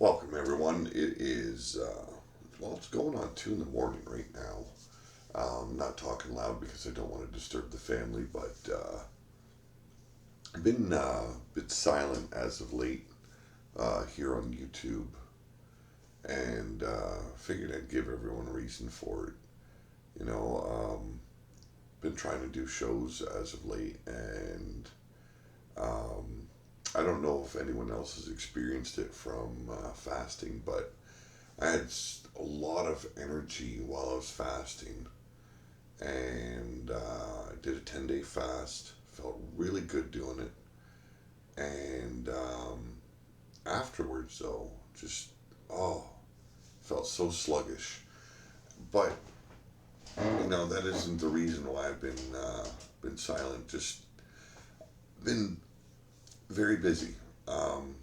Welcome, everyone. It is, well, it's going on 2 in the morning right now. I'm not talking loud because I don't want to disturb the family, but I've been a bit silent as of late here on YouTube, and figured I'd give everyone a reason for it. You know, been trying to do shows as of late, and um, I don't know if anyone else has experienced it from fasting, but I had a lot of energy while I was fasting, and I did a 10-day fast. Felt really good doing it, and afterwards, though, just oh, felt so sluggish. But that isn't the reason why I've been silent. Just been very busy. Um,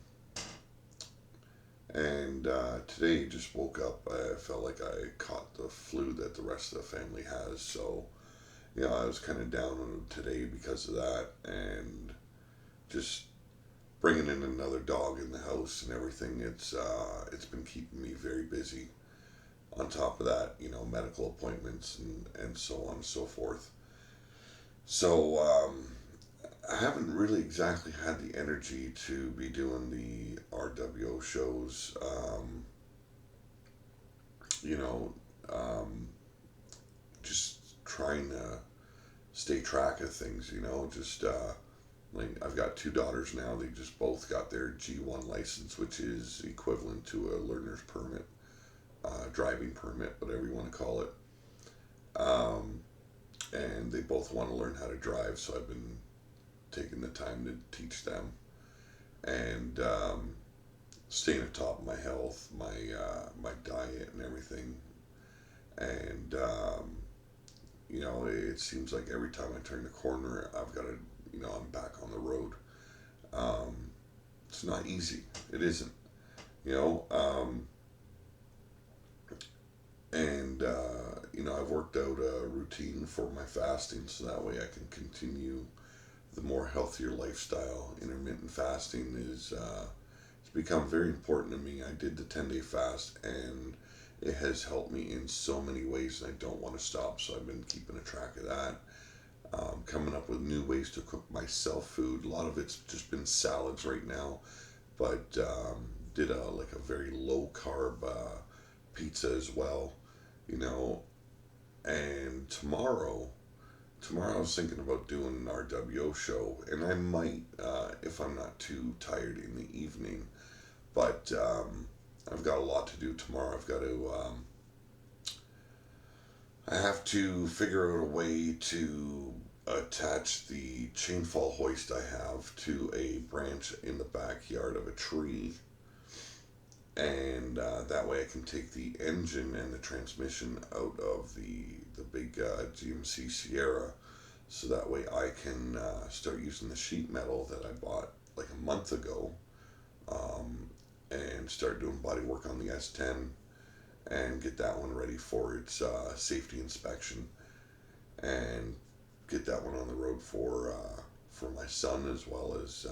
and today, just woke up. I felt like I caught the flu that the rest of the family has. So, I was kind of down on it today because of that. And just bringing in another dog in the house and everything, it's been keeping me very busy. On top of that, medical appointments and so on and so forth. So, I haven't really exactly had the energy to be doing the RWO shows. You know, um, just trying to stay track of things. Just like I've got 2 daughters now. They just both got their G1 license, which is equivalent to a learner's permit, driving permit, whatever you want to call it. Um, and they both want to learn how to drive, so I've been taking the time to teach them and staying on top of my health, my diet, and everything. And it seems like every time I turn the corner, I've got to, I'm back on the road. Um, it's not easy. It isn't. You know, um, and I've worked out a routine for my fasting, so that way I can continue the more healthier lifestyle. Intermittent fasting is it's become very important to me. I did the 10-day fast, and it has helped me in so many ways, and I don't want to stop. So I've been keeping a track of that. Coming up with new ways to cook myself food. A lot of it's just been salads right now, but did a very low carb pizza as well. You know, and tomorrow I was thinking about doing an RWO show, and I might, if I'm not too tired in the evening. But I've got a lot to do tomorrow. I have to figure out a way to attach the chainfall hoist I have to a branch in the backyard of a tree, and that way I can take the engine and the transmission out of the big GMC Sierra, so that way I can start using the sheet metal that I bought like a month ago, um, and start doing body work on the S10 and get that one ready for its safety inspection, and get that one on the road for my son, as well as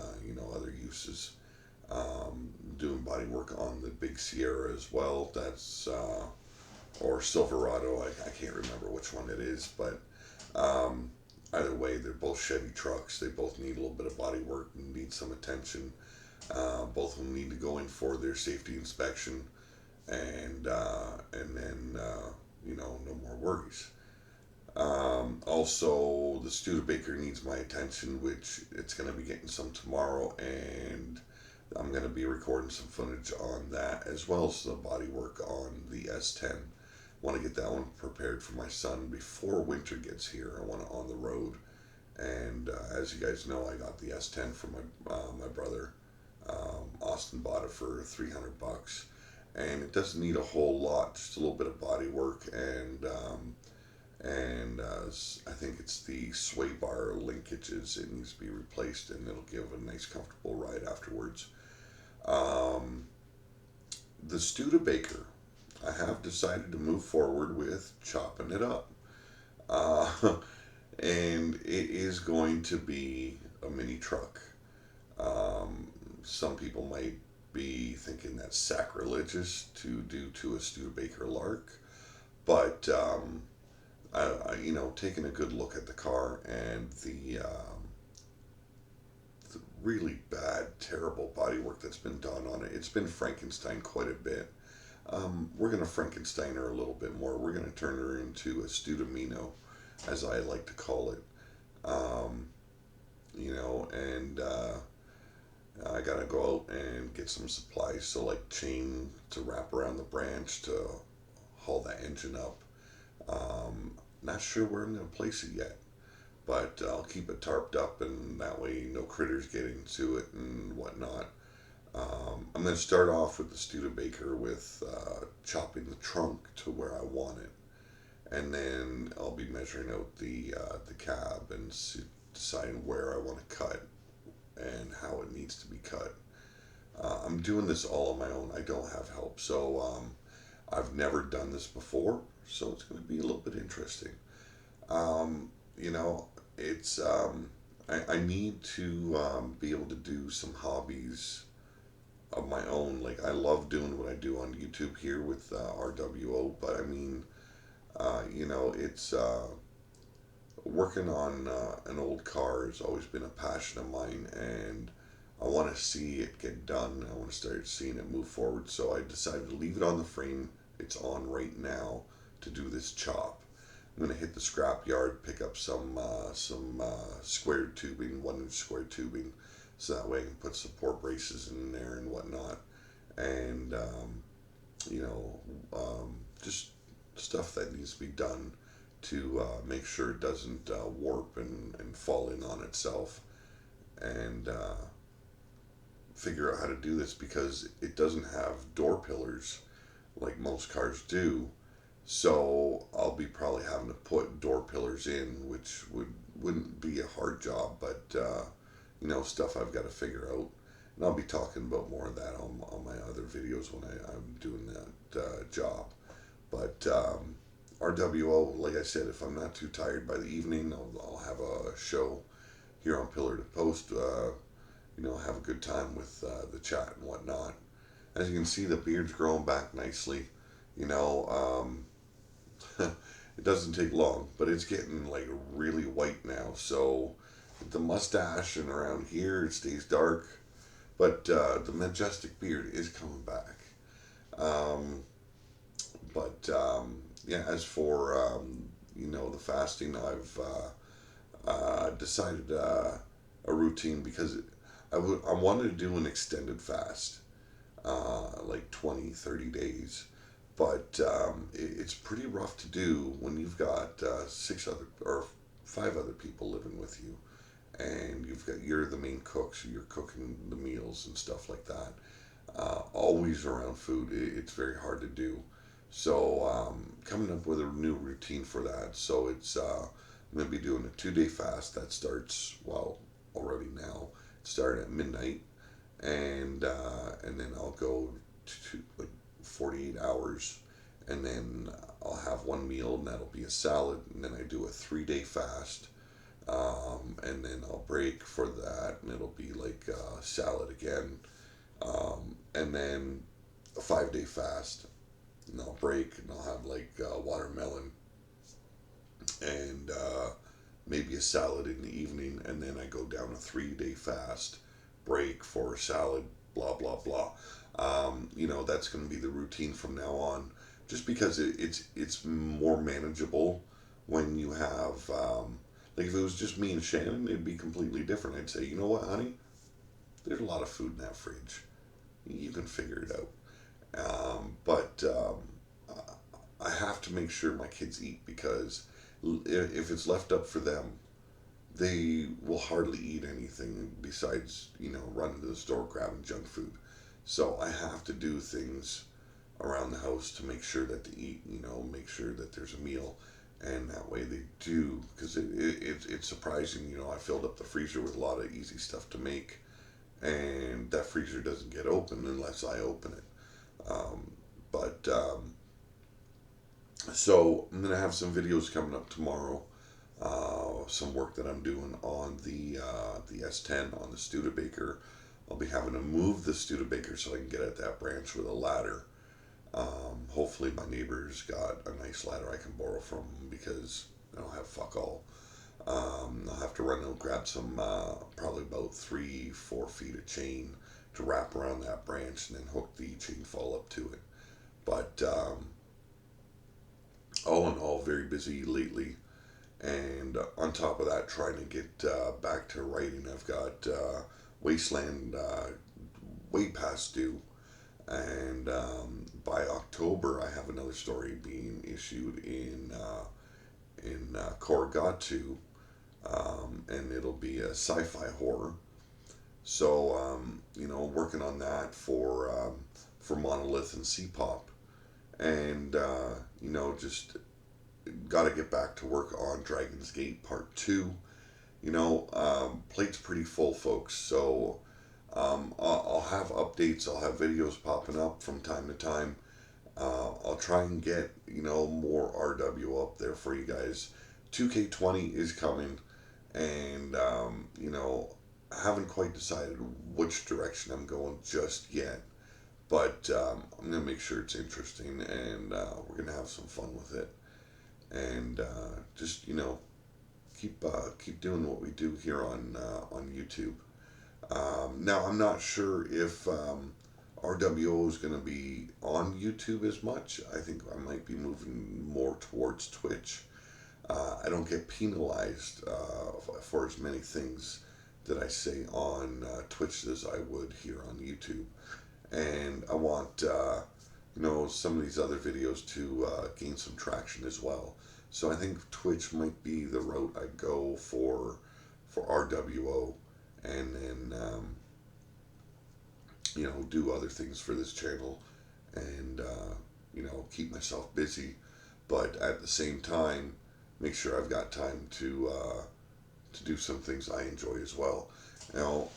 other uses. Doing body work on the big Sierra as well. That's or Silverado. I can't remember which one it is, but um, either way, they're both Chevy trucks. They both need a little bit of body work and need some attention. Both of them need to go in for their safety inspection, and then no more worries. Also, the Studebaker needs my attention, which it's going to be getting some tomorrow, and I'm going to be recording some footage on that, as well as the body work on the S10. Want to get that one prepared for my son before winter gets here. I want it on the road, and as you guys know, I got the S10 from my brother. Austin bought it for $300, and it doesn't need a whole lot, just a little bit of body work, and I think it's the sway bar linkages. It needs to be replaced, and it'll give a nice, comfortable ride afterwards. Um, the Studebaker, I have decided to move forward with chopping it up. Uh, and it is going to be a mini truck. Um, some people might be thinking that's sacrilegious to do to a Studebaker Lark. But taking a good look at the car and the really bad, terrible bodywork that's been done on it, it's been Frankenstein quite a bit. We're going to Frankenstein her a little bit more. We're going to turn her into a Studamino, as I like to call it. Um, and I got to go out and get some supplies. So, like chain to wrap around the branch to haul that engine up. Not sure where I'm going to place it yet, but I'll keep it tarped up, and that way no critters get into it and whatnot. I'm going to start off with the Studebaker with chopping the trunk to where I want it, and then I'll be measuring out the cab and deciding where I want to cut and how it needs to be cut. I'm doing this all on my own. I don't have help, so I've never done this before, so it's going to be a little bit interesting. Um, you know, it's I need to be able to do some hobbies of my own. Like I love doing what I do on YouTube here with RWO, but I mean, it's working on an old car has always been a passion of mine, and I want to see it get done. I want to start seeing it move forward. So I decided to leave it on the frame it's on right now to do this chop. I'm gonna hit the scrapyard, pick up some squared tubing, 1 inch square tubing, so that way I can put support braces in there and whatnot, and you know, just stuff that needs to be done to make sure it doesn't warp and fall in on itself, and figure out how to do this because it doesn't have door pillars like most cars do. So I'll be probably having to put door pillars in, which wouldn't be a hard job, but stuff I've got to figure out. And I'll be talking about more of that on my other videos when I'm doing that job. But RWO, like I said, if I'm not too tired by the evening, I'll have a show here on Pillar to Post. Have a good time with the chat and whatnot. As you can see, the beard's growing back nicely. You know, it doesn't take long, but it's getting like really white now. So the mustache and around here it stays dark, but the majestic beard is coming back. Um, but yeah, as for the fasting, I've decided a routine because I wanted to do an extended fast, like 20, 30 days. But it's pretty rough to do when you've got 5 other people living with you, and you're the main cook, so you're cooking the meals and stuff like that. Always around food, it's very hard to do. So coming up with a new routine for that. So I'm gonna be doing a 2-day fast that starts already now. It started at midnight, and then I'll go to like 48 hours, and then I'll have one meal, and that'll be a salad, and then I do a 3-day fast, and then I'll break for that, and it'll be like salad again, and then a 5-day fast, and I'll break, and I'll have like watermelon, and maybe a salad in the evening, and then I go down a 3-day fast, break for a salad, blah blah blah. That's going to be the routine from now on, just because it's more manageable when you have like if it was just me and Shannon, it'd be completely different. I'd say, you know what, honey, there's a lot of food in that fridge. You can figure it out. But I have to make sure my kids eat because if it's left up for them, they will hardly eat anything besides running to the store grabbing junk food. So I have to do things around the house to make sure that they eat, make sure that there's a meal, and that way they do, because it's surprising, I filled up the freezer with a lot of easy stuff to make, and that freezer doesn't get open unless I open it. But so I'm gonna have some videos coming up tomorrow, some work that I'm doing on the S10 on the Studebaker. I'll be having to move the Studebaker so I can get at that branch with a ladder. Hopefully my neighbor's got a nice ladder I can borrow from because I don't have fuck all. I'll have to run and grab some, probably about 3, 4 feet of chain to wrap around that branch and then hook the chain fall up to it. But all in all, very busy lately. And on top of that, trying to get back to writing. I've got Wasteland way past due. And by October, I have another story being issued in Korogatu, and it'll be a sci-fi horror. So working on that for Monolith and C-Pop, and just got to get back to work on Dragon's Gate Part Two. Plate's pretty full, folks. So I'll have updates. I'll have videos popping up from time to time. I'll try and get more RW up there for you guys. 2K20 is coming, and I haven't quite decided which direction I'm going just yet. But I'm gonna make sure it's interesting, and we're gonna have some fun with it, and just keep doing what we do here on YouTube. Now I'm not sure if RWO is going to be on YouTube as much. I think I might be moving more towards Twitch. I don't get penalized for as many things that I say on Twitch as I would here on YouTube, and I want some of these other videos to gain some traction as well. So I think Twitch might be the route I go for RWO, and then do other things for this channel, and keep myself busy, but at the same time make sure I've got time to do some things I enjoy as well. Now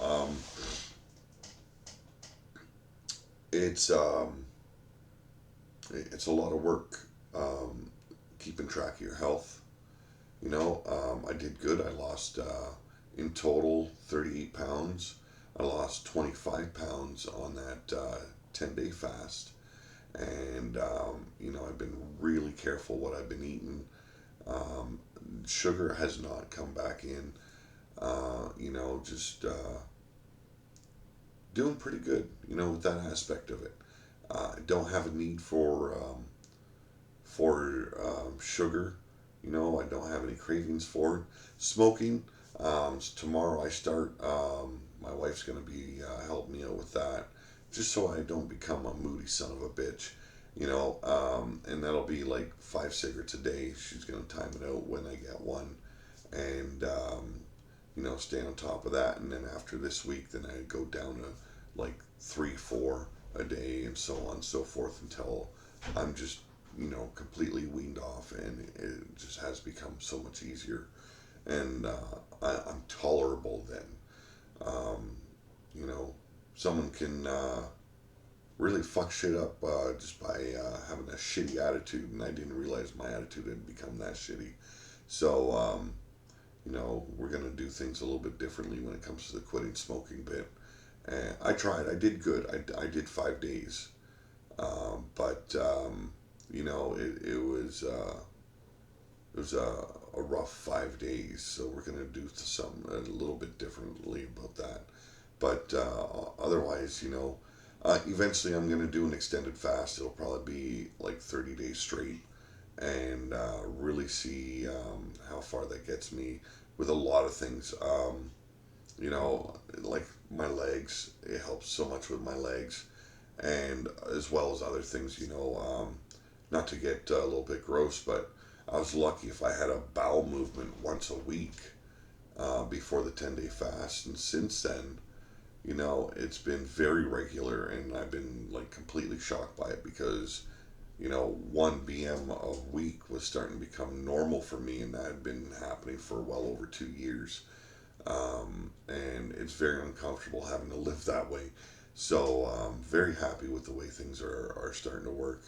it's a lot of work, keeping track of your health. I did good. I lost in total 38 pounds. I lost 25 pounds on that 10-day fast. And, I've been really careful what I've been eating. Sugar has not come back in. Just doing pretty good, with that aspect of it. I don't have a need for sugar. I don't have any cravings for it. Smoking. Tomorrow I start. My wife's going to be helping me out with that, just so I don't become a moody son of a bitch. And that'll be like 5 cigarettes a day. She's going to time it out when I get one, and stay on top of that. And then after this week, then I go down to like 3, 4 a day, and so on and so forth, until I'm just completely weaned off, and it just has become so much easier, and I'm tolerable then. Someone can really fuck shit up just by having a shitty attitude, and I didn't realize my attitude had become that shitty. So we're gonna do things a little bit differently when it comes to the quitting smoking bit. And I tried. I did good. I did 5 days, but it was a rough 5 days. So we're gonna do something a little bit differently about that. But otherwise, eventually I'm gonna do an extended fast. It'll probably be like 30 days straight, and really see how far that gets me with a lot of things. Like my legs, it helps so much with my legs, and as well as other things. Not to get a little bit gross, but I was lucky if I had a bowel movement once a week before the 10-day fast, and since then, it's been very regular, and I've been like completely shocked by it, because 1 BM a week was starting to become normal for me, and that had been happening for well over 2 years. And it's very uncomfortable having to live that way. So I'm very happy with the way things are starting to work.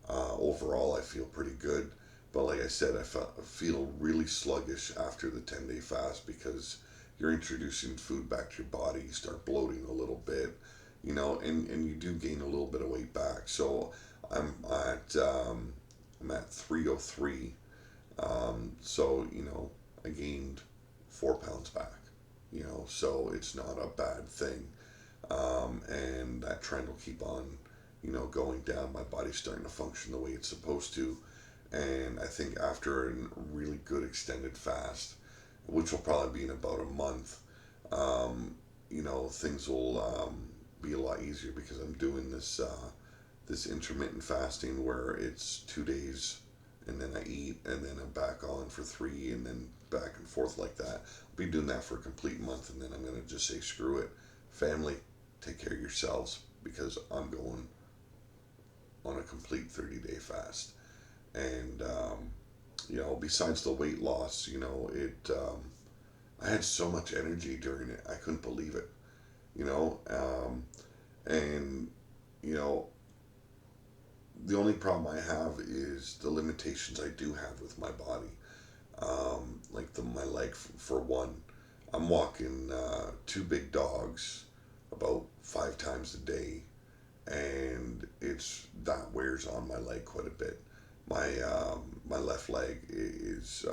Overall, I feel pretty good. But like I said, I feel really sluggish after the 10-day fast, because you're introducing food back to your body. You start bloating a little bit, and you do gain a little bit of weight back. So I'm at um, I'm at 303. So I gained 4 pounds back. So it's not a bad thing. And that trend will keep on, going down. My body's starting to function the way it's supposed to. And I think after a really good extended fast, which will probably be in about a month, things will be a lot easier because I'm doing this intermittent fasting where it's 2 days and then I eat and then I'm back on for three and then back and forth like that. I'll be doing that for a complete month and then I'm going to just say, screw it. Family, take care of yourselves because I'm going on a complete 30-day fast. And, besides the weight loss, I had so much energy during it. I couldn't believe it, you know, and, you know, the only problem I have is the limitations I do have with my body. Like my leg, for one. I'm walking two big dogs about 5 times a day, and that wears on my leg quite a bit. My left leg is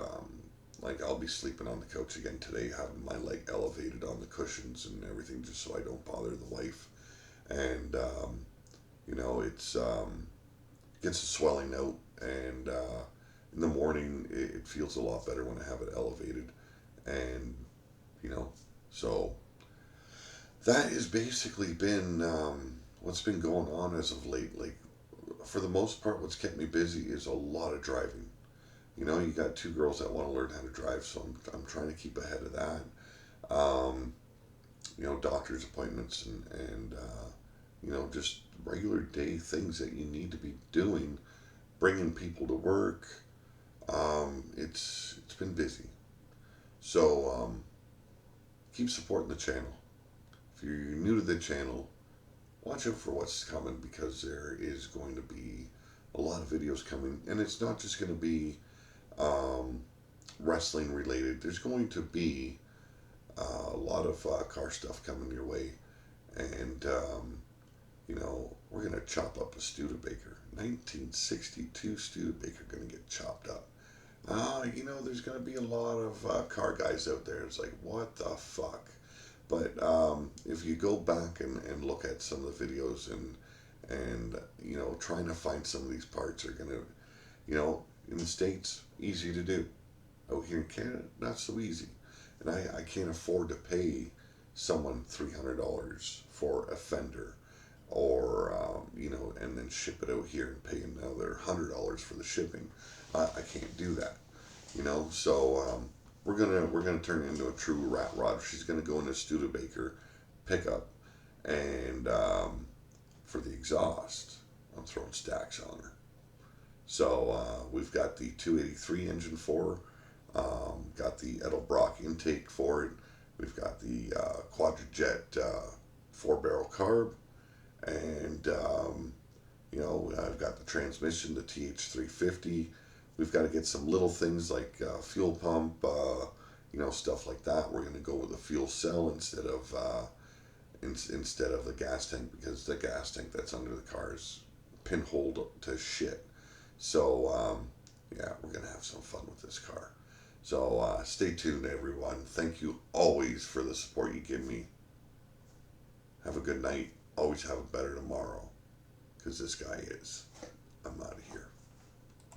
like I'll be sleeping on the couch again today, having my leg elevated on the cushions and everything, just so I don't bother the wife. And it's gets the swelling out, and in the morning it feels a lot better when I have it elevated, and you know, so that has basically been what's been going on as of late. Like for the most part, what's kept me busy is a lot of driving. You got two girls that want to learn how to drive, so I'm trying to keep ahead of that. Um, doctor's appointments and just regular day things that you need to be doing, bringing people to work. It's been busy, so keep supporting the channel. If you're new to the channel, watch out for what's coming because there is going to be a lot of videos coming, and it's not just going to be um, wrestling related. There's going to be a lot of car stuff coming your way, and we're going to chop up a Studebaker. 1962 Studebaker going to get chopped up. There's going to be a lot of car guys out there. It's like, what the fuck? But if you go back and look at some of the videos and trying to find some of these parts are going to, in the States, easy to do. Out here in Canada, not so easy. And I can't afford to pay someone $300 for a fender or, and then ship it out here and pay another $100 for the shipping. I can't do that, so we're gonna turn it into a true rat rod. She's gonna go in a Studebaker pickup, and for the exhaust, I'm throwing stacks on her. So we've got the 283 engine for her, got the Edelbrock intake for it. We've got the Quadrajet 4-barrel carb, and I've got the transmission, the TH350. We've got to get some little things like fuel pump, stuff like that. We're going to go with a fuel cell instead of the gas tank, because the gas tank that's under the car is pinholed to shit. So we're going to have some fun with this car. So stay tuned, everyone. Thank you always for the support you give me. Have a good night. Always have a better tomorrow, because this guy is. I'm out of here.